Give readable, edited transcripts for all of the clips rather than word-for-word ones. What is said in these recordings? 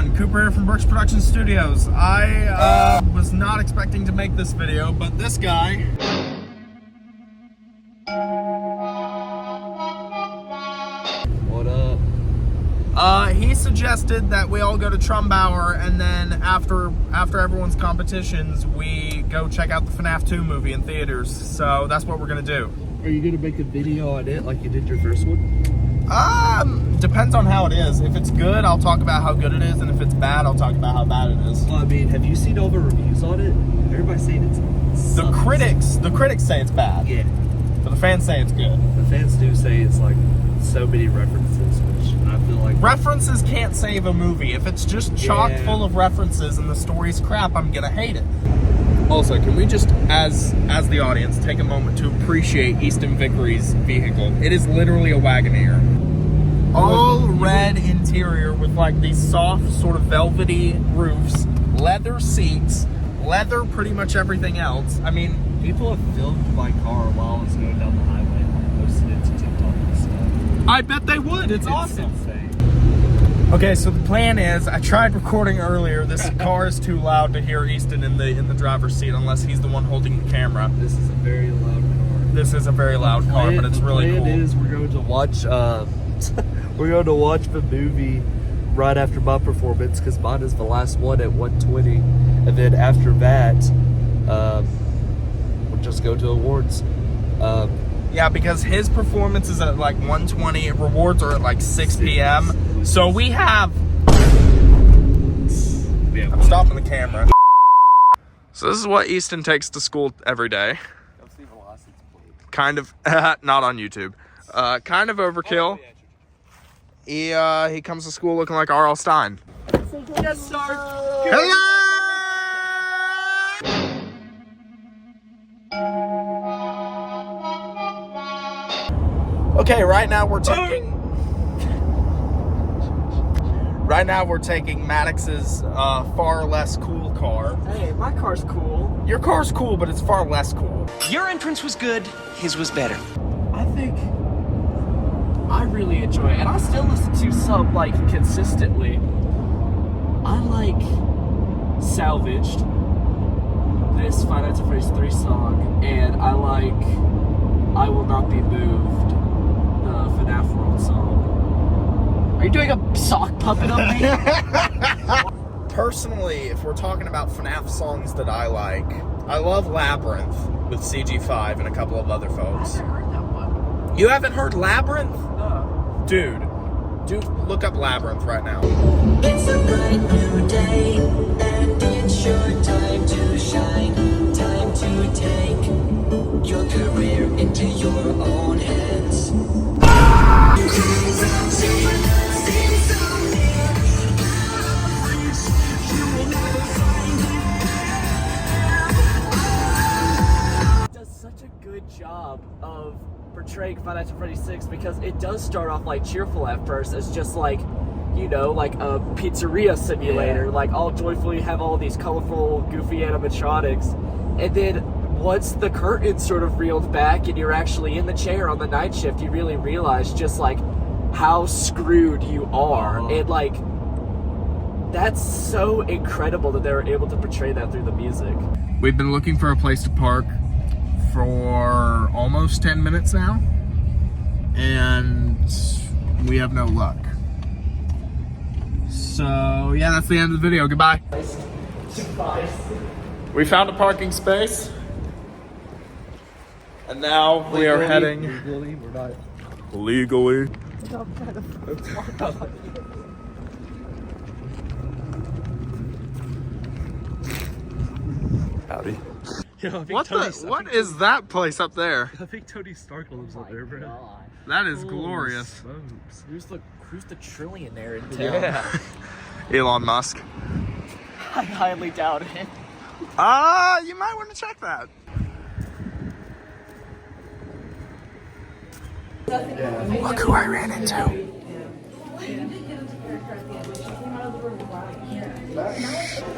everyone, Cooper here from Brooks Production Studios. I was not expecting to make this video, but this guy... What up? He suggested that we all go to Trumbauer, and then after everyone's competitions, we go check out the FNAF 2 movie in theaters. So that's what we're gonna do. Are you gonna make a video on it like you did your first one? Depends on how it is. If it's good, I'll talk about how good it is, and if it's bad, I'll talk about how bad it is. Well, I mean, have you seen all the reviews on it? Everybody's saying it's The critics say it's bad. Yeah. But the fans say it's good. The fans do say it's like so many references, which I feel like references can't save a movie. If it's just chock full of references and the story's crap, I'm gonna hate it. Also, can we just, as the audience, take a moment to appreciate Easton Vickery's vehicle? It is literally a Wagoneer. All red interior with like these soft, sort of velvety roofs, leather seats, leather pretty much everything else. I mean, people have filmed my car while it's going down the highway and posted it to TikTok and stuff. I bet they would. It's awesome. Insane. Okay, so the plan is, I tried recording earlier. This car is too loud to hear Easton in the driver's seat unless he's the one holding the camera. This is a very loud car. This is a very loud car, but it's really cool. The plan is we're going to watch we're going to watch the movie right after my performance because mine is the last one at 1:20, and then after that, we'll just go to awards. Yeah, because his performance is at like 1:20. Rewards are at like 6 p.m. So we have... I'm stopping the camera. So this is what Easton takes to school every day. Kind of, not on YouTube. Kind of overkill. He comes to school looking like R.L. Stein. Yes, sir. Hello! Okay, right now we're taking Maddox's far less cool car. Hey, my car's cool. Your car's cool, but it's far less cool. Your entrance was good, his was better. I think I really enjoy it, and I still listen to some, like, consistently. I like Salvaged, this Five Nights at Freddy's 3 song, and I like I Will Not Be Moved, the FNAF World song. Are you doing a sock puppet of me? Personally, if we're talking about FNAF songs that I like, I love Labyrinth with CG5 and a couple of other folks. I haven't heard that one. You haven't heard Labyrinth? No. Dude, look up Labyrinth right now. It's a bright new day, and it's your time to shine. Time to take your career into your own hands. Does such a good job of portraying Five Nights at Freddy's 6 because it does start off like cheerful at first as just like, you know, like a pizzeria simulator, like all joyfully have all these colorful, goofy animatronics, and then once the curtains sort of reeled back and you're actually in the chair on the night shift, you really realize just like how screwed you are, and like that's so incredible that they were able to portray that through the music. We've been looking for a place to park for almost 10 minutes now, and we have no luck. So yeah, that's the end of the video. Goodbye. We found a parking space, and now we are heading Legally, we're not. legally. Howdy. What is that place up there? I think Tony Stark lives up there, bro. That is glorious. Smokes. Who's the trillionaire in town? Yeah. Elon Musk. I highly doubt it. You might want to check that. Look who I ran into.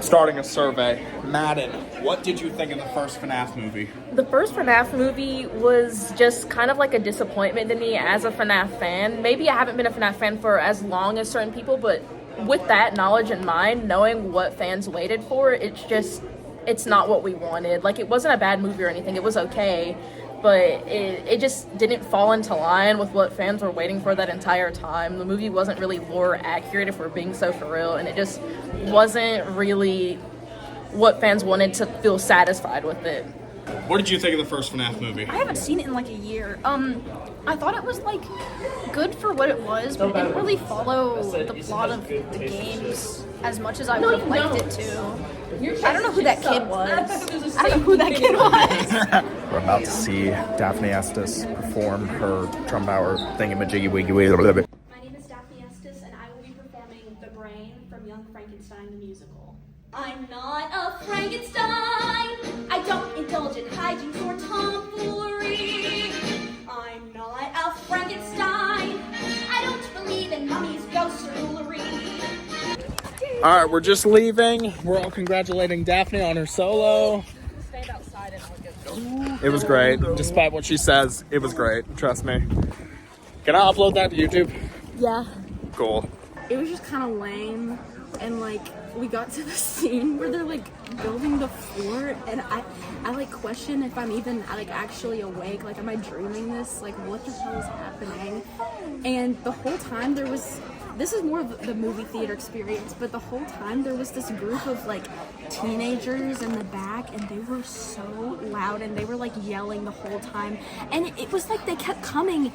Starting a survey. Madden, what did you think of the first FNAF movie? The first FNAF movie was just kind of like a disappointment to me as a FNAF fan. Maybe I haven't been a FNAF fan for as long as certain people, but with that knowledge in mind, knowing what fans waited for, it's not what we wanted. Like, it wasn't a bad movie or anything. It was okay, but it just didn't fall into line with what fans were waiting for that entire time. The movie wasn't really lore accurate, if we're being so for real, and it just wasn't really what fans wanted to feel satisfied with it. What did you think of the first FNAF movie? I haven't seen it in like a year. I thought it was like good for what it was, but it didn't really follow the plot of the games as much as I would have liked it to. I don't know who that kid was. I don't know who that kid was. We're about to see Daphne Estes perform her Trumbauer thingamajiggy-wiggy. My name is Daphne Estes, and I will be performing The Brain from Young Frankenstein the musical. I'm not a Frankenstein. I don't indulge in hijinks or tomfoolery. I'm not a Frankenstein. I don't believe in mummies, ghosts, or foolery. All right, we're just leaving. We're all congratulating Daphne on her solo. Stand outside and I'll get It was great. Despite what she says, it was great. Trust me. Can I upload that to YouTube? Yeah. Cool. It was just kind of lame, and like we got to the scene where they're like building the floor, and I like question if I'm even like actually awake. Like, am I dreaming this? Like, what the hell is happening? And the whole time this is more of the movie theater experience, but the whole time there was this group of like teenagers in the back, and they were so loud, and they were like yelling the whole time, and it was like they kept coming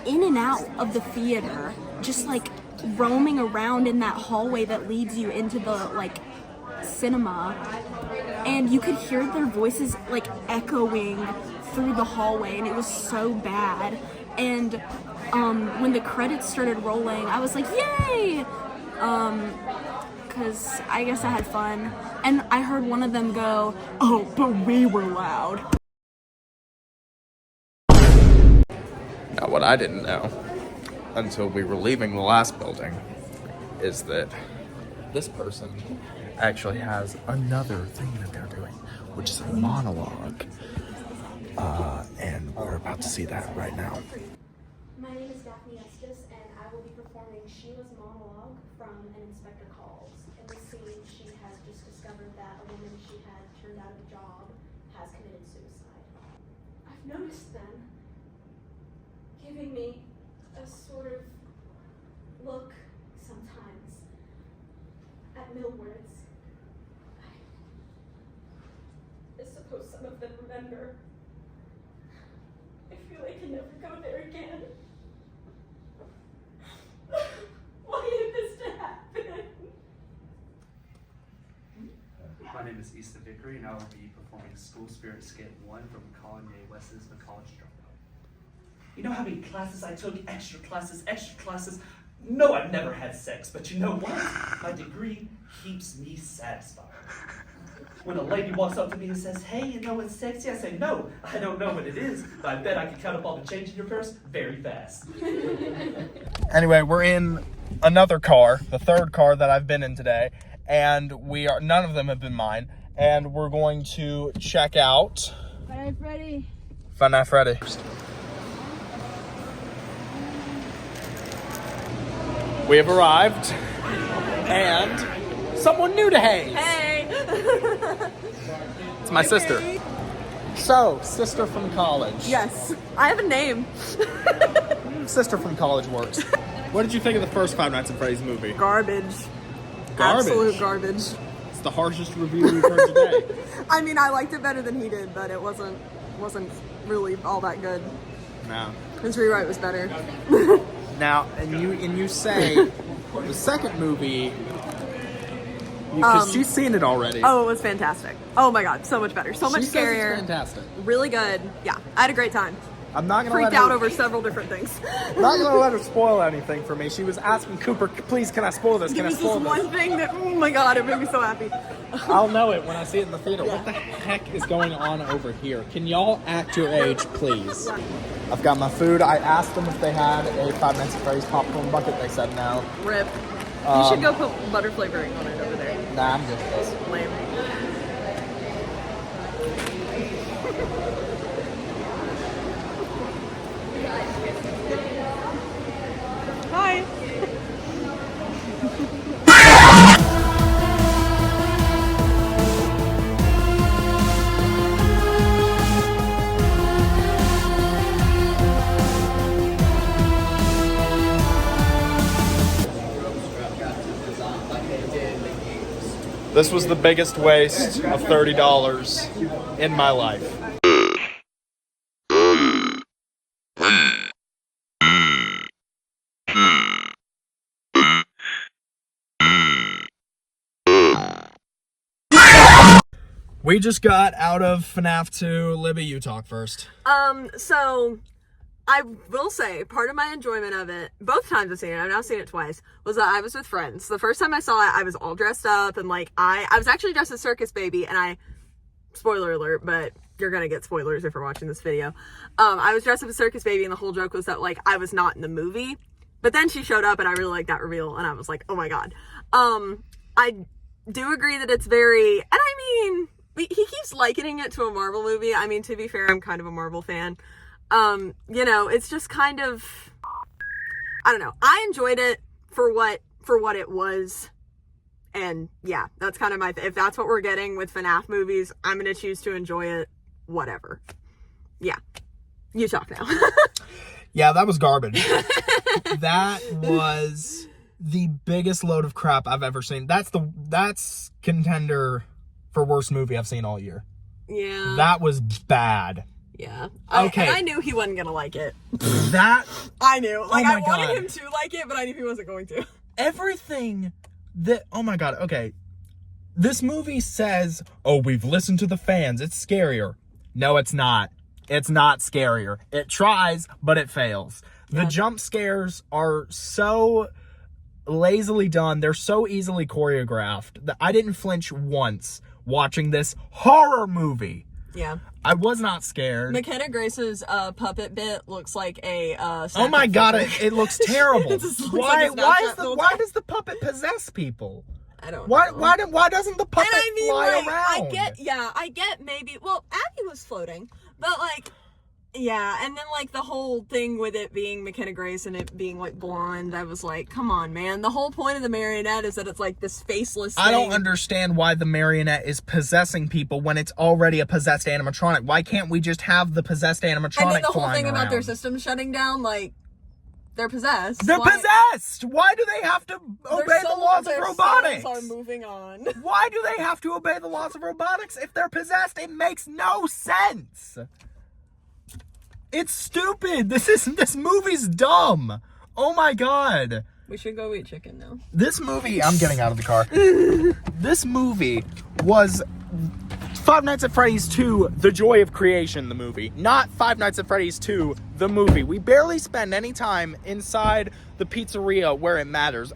in and out of the theater, just like roaming around in that hallway that leads you into the like cinema, and you could hear their voices like echoing through the hallway, and it was so bad. And when the credits started rolling, I was like, yay! Because I guess I had fun. And I heard one of them go, oh, but we were loud. Now, what I didn't know until we were leaving the last building is that this person actually has another thing that they're doing, which is a monologue. And we're about to see that right now. My name is Daphne Estes, and I will be performing Sheila's monologue from An Inspector Calls. In this scene, she has just discovered that a woman she had turned out of a job has committed suicide. I've noticed them giving me a sort of look sometimes at Millwards. I suppose some of them remember. I feel I can never go there again. Why did this to happen? My name is Easton Vickery, and I will be performing School Spirit Skit 1 from Kanye West's The College Dropout. You know how many classes I took? Extra classes, extra classes. No, I've never had sex, but you know what? My degree keeps me satisfied. When a lady walks up to me and says, hey, you know what's sexy? I say, no, I don't know what it is, but I bet I can count up all the change in your purse very fast. Anyway, we're in another car, the third car that I've been in today, and none of them have been mine, and we're going to check out FNAF Freddy. FNAF Freddy. We have arrived, and someone new to Hayes. Hey! It's my sister. So, sister from college. Yes, I have a name. Sister from college works. What did you think of the first Five Nights at Freddy's movie? Garbage. Garbage? Absolute garbage. It's the harshest review we've heard today. I mean, I liked it better than he did, but it wasn't really all that good. No. His rewrite was better. Now, and you say the second movie, because she's seen it already. Oh, it was fantastic. Oh my god, so much better. So much She says scarier. it's fantastic. Really good. Yeah, I had a great time. I'm not gonna Freaked let her, out over several different things. not gonna let her spoil anything for me. She was asking Cooper, please, can I spoil this? Can I There was spoil this this? one thing that, oh my god, it made me so happy. I'll know it when I see it in the theater. What the heck is going on over here? Can y'all act your age, please? I've got my food. I asked them if they had a Five Nights at Freddy's popcorn bucket. They said no. Rip. You should go put butter flavoring on it over there. Nah, I'm good with this. Lame. Hi. This was the biggest waste of $30 in my life. We just got out of FNAF 2. Libby, you talk first. So I will say part of my enjoyment of it, both times I've seen it, I've now seen it twice, was that I was with friends. The first time I saw it, I was all dressed up and like I was actually dressed as Circus Baby, and spoiler alert, but you're gonna get spoilers if you're watching this video. I was dressed up as Circus Baby, and the whole joke was that like I was not in the movie. But then she showed up and I really liked that reveal, and I was like, oh my god. I do agree that it's very, and I mean, he keeps likening it to a Marvel movie. I mean, to be fair, I'm kind of a Marvel fan. You know, it's just kind of, I don't know. I enjoyed it for what it was. And yeah, that's kind of if that's what we're getting with FNAF movies, I'm going to choose to enjoy it. Whatever. Yeah. You talk now. Yeah, that was garbage. That was the biggest load of crap I've ever seen. That's contender for worst movie I've seen all year. Yeah. That was bad. Yeah. Okay. I knew he wasn't going to like it. I knew. Like, I wanted him to like it, but I knew he wasn't going to. Everything that, oh my god, okay. This movie says, oh, we've listened to the fans. It's scarier. No, it's not. It's not scarier. It tries, but it fails. The jump scares are so lazily done. They're so easily choreographed that I didn't flinch once watching this horror movie. Yeah. I was not scared. McKenna Grace's puppet bit looks like a oh my god, it looks terrible. Why does the puppet possess people? I don't know. Why doesn't the puppet fly around? I get maybe, well, Abby was floating, but like, yeah, and then like the whole thing with it being McKenna Grace and it being like blonde, I was like, come on, man. The whole point of the marionette is that it's like this faceless thing. I don't understand why the marionette is possessing people when it's already a possessed animatronic. Why can't we just have the possessed animatronic And then the whole thing around? about their system shutting down, like, they're possessed. They're possessed! Why do they have to obey the laws of robotics? Their souls are moving on. Why do they have to obey the laws of robotics if they're possessed? It makes no sense. It's stupid. This movie's dumb. Oh my god. We should go eat chicken now. This movie, I'm getting out of the car. This movie was Five Nights at Freddy's 2, The Joy of Creation, the movie. Not Five Nights at Freddy's 2, the movie. We barely spend any time inside the pizzeria where it matters.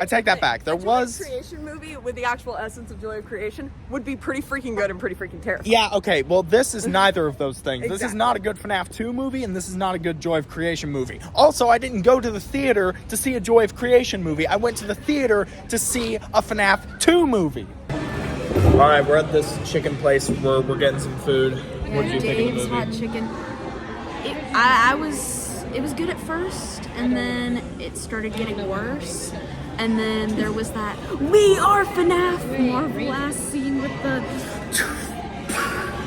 I take that back. There was a creation movie with the actual essence of Joy of Creation would be pretty freaking good and pretty freaking terrifying. Yeah, okay. Well, this is neither of those things. Exactly. This is not a good FNAF 2 movie, and this is not a good Joy of Creation movie. Also, I didn't go to the theater to see a Joy of Creation movie. I went to the theater to see a FNAF 2 movie. All right, we're at this chicken place where we're getting some food. What did you think of the movie? Hot chicken. It was good at first, and then it started getting worse. And then there was that "We are FNAF" Marvel ass scene with the.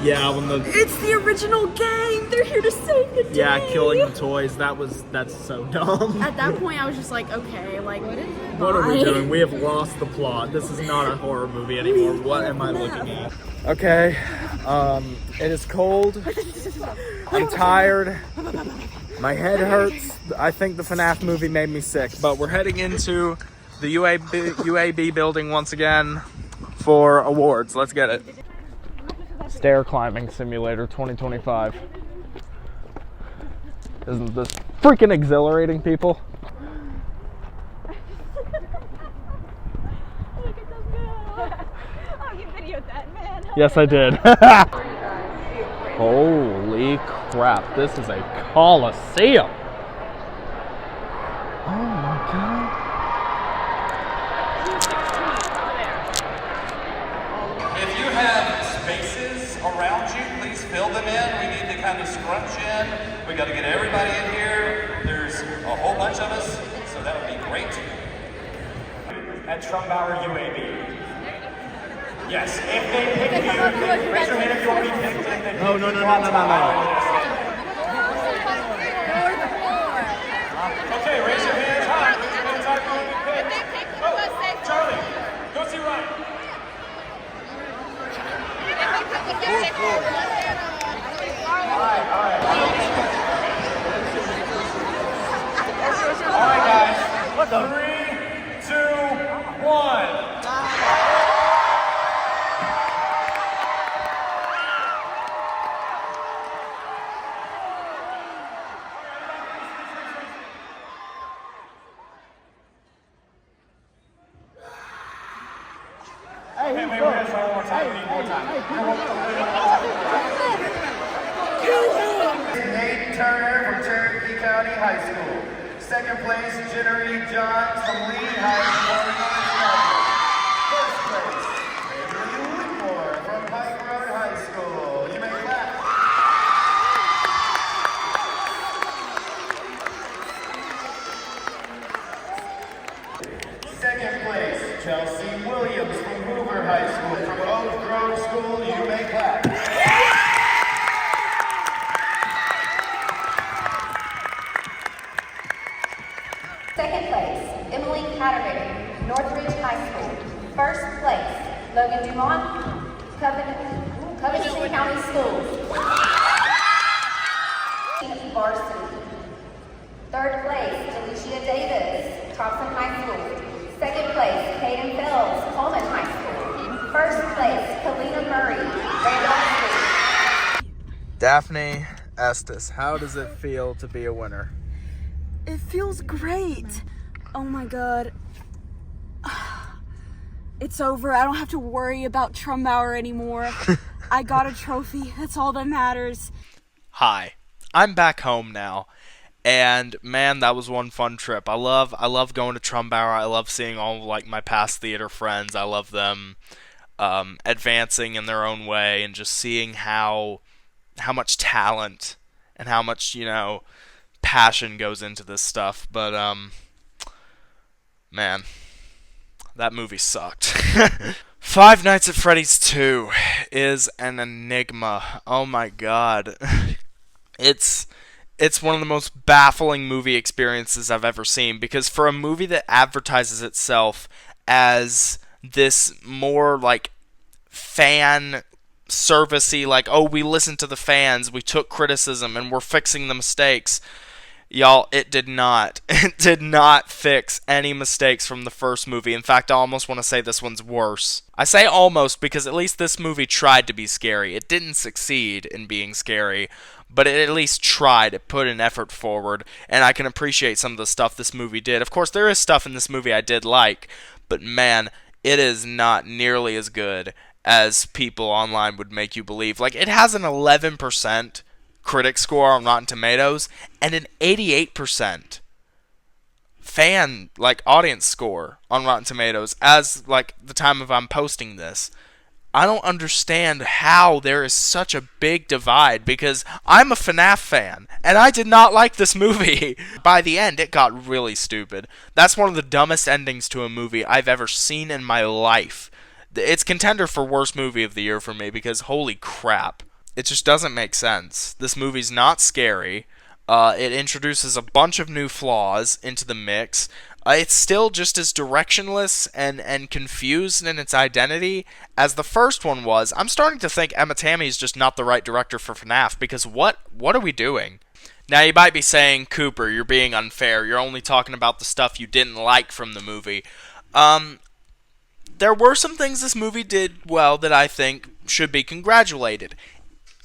Yeah, when It's the original game. They're here to save the day. Yeah, killing the toys. That's so dumb. At that point, I was just like, okay, like what is it? What are we doing? We have lost the plot. This is not a horror movie anymore. What am I looking at? Okay, it is cold. I'm tired. My head hurts. I think the FNAF movie made me sick. But we're heading into the UAB building once again for awards. Let's get it. Stair climbing simulator 2025. Isn't this freaking exhilarating, people? Oh, you videoed that, man. Yes, I did. Holy crap, this is a coliseum. Oh my god. If you have spaces around you, please fill them in. We need to kind of scrunch in. We got to get everybody in here. There's a whole bunch of us, so that would be great. At Trumbauer UAB. Yes, if they pick you, raise your hand if you want to be picked. No. Okay, raise your hands high. Raise your hands high if you want to be picked. Oh, Charlie, go see Ryan. wait, we're gonna try one more time. We need more time. Nate Turner from Cherokee County High School. Second place, Jennery Johns from Lee High School. First place, Avery Whitmore from Pike Road High School. You may clap. Second place, Chelsea Williams from Hoover High School. From Oak Grove School, you may clap. Second place, Emily Catterberry, Northridge High School. First place, Logan Dumont, Covington County Schools. Varsity. Third place, Delicia Davis, Thompson High School. Second place, Caden Fells, Coleman High School. First place, Kalina Murray, Randolph School. Daphne Estes, how does it feel to be a winner? It feels great. Oh my god. It's over. I don't have to worry about Trumbauer anymore. I got a trophy. That's all that matters. Hi, I'm back home now, and man, that was one fun trip. I love going to Trumbauer. I love seeing all of, like, my past theater friends. I love them advancing in their own way, and just seeing how much talent and how much, you know, passion goes into this stuff. But man, that movie sucked. Five Nights at Freddy's 2 is an enigma. Oh my god. It's one of the most baffling movie experiences I've ever seen, because for a movie that advertises itself as this more like fan servicey, like, oh, we listened to the fans, we took criticism, and we're fixing the mistakes. Y'all, it did not. It did not fix any mistakes from the first movie. In fact, I almost want to say this one's worse. I say almost because at least this movie tried to be scary. It didn't succeed in being scary, but it at least tried. It put an effort forward, and I can appreciate some of the stuff this movie did. Of course, there is stuff in this movie I did like, but man, it is not nearly as good as people online would make you believe. Like, it has an 11% critic score on Rotten Tomatoes and an 88% fan, like, audience score on Rotten Tomatoes as, like, the time of I'm posting this. I don't understand how there is such a big divide, because I'm a FNAF fan and I did not like this movie. By the end, it got really stupid. That's one of the dumbest endings to a movie I've ever seen in my life. It's contender for worst movie of the year for me, because holy crap. It just doesn't make sense. This movie's not scary. It introduces a bunch of new flaws into the mix. It's still just as directionless and confused in its identity as the first one was. I'm starting to think Emma Tammy is just not the right director for FNAF, because what are we doing? Now, you might be saying, Cooper, you're being unfair. You're only talking about the stuff you didn't like from the movie. There were some things this movie did well that I think should be congratulated.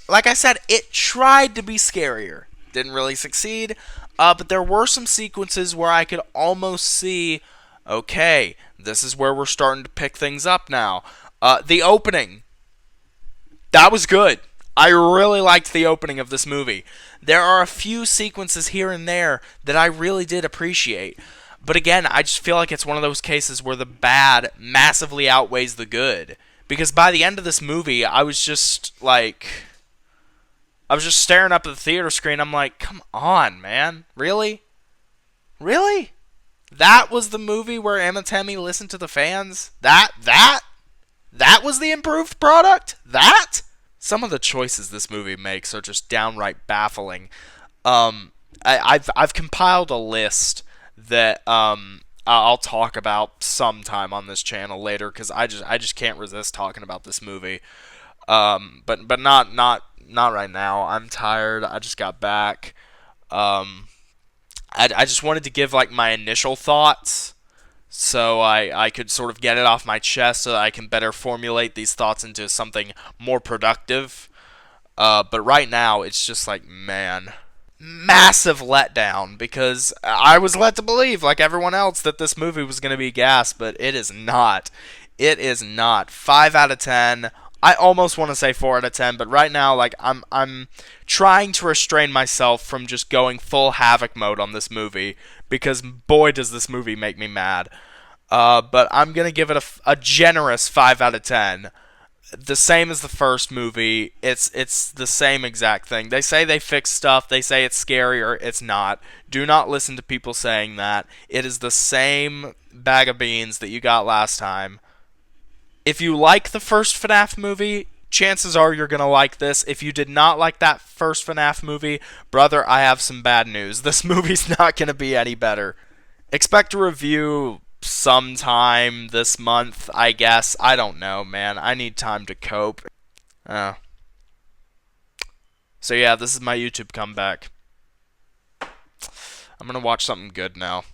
Like I said, it tried to be scarier. Didn't really succeed, but there were some sequences where I could almost see, okay, this is where we're starting to pick things up now. The opening, that was good. I really liked the opening of this movie. There are a few sequences here and there that I really did appreciate. But again, I just feel like it's one of those cases where the bad massively outweighs the good. Because by the end of this movie, I was just staring up at the theater screen. I'm like, come on, man. Really? Really? That was the movie where Emma Tammy listened to the fans? That was the improved product? That? Some of the choices this movie makes are just downright baffling. I've compiled a list that I'll talk about sometime on this channel later, because I just can't resist talking about this movie. But not right now. I'm tired. I just got back. I just wanted to give like my initial thoughts, so I could sort of get it off my chest, so that I can better formulate these thoughts into something more productive. But right now, it's just like, man, massive letdown, because I was led to believe, like everyone else, that this movie was going to be gas, but it is not. It is not. 5 out of 10. I almost want to say 4 out of 10, but right now, like, I'm trying to restrain myself from just going full havoc mode on this movie, because boy does this movie make me mad. But I'm gonna give it a generous 5 out of 10. The same as the first movie. It's the same exact thing. They say they fixed stuff. They say it's scarier. It's not. Do not listen to people saying that. It is the same bag of beans that you got last time. If you like the first FNAF movie, chances are you're going to like this. If you did not like that first FNAF movie, brother, I have some bad news. This movie's not going to be any better. Expect a review sometime this month, I guess. I don't know, man. I need time to cope. So yeah, this is my YouTube comeback. I'm going to watch something good now.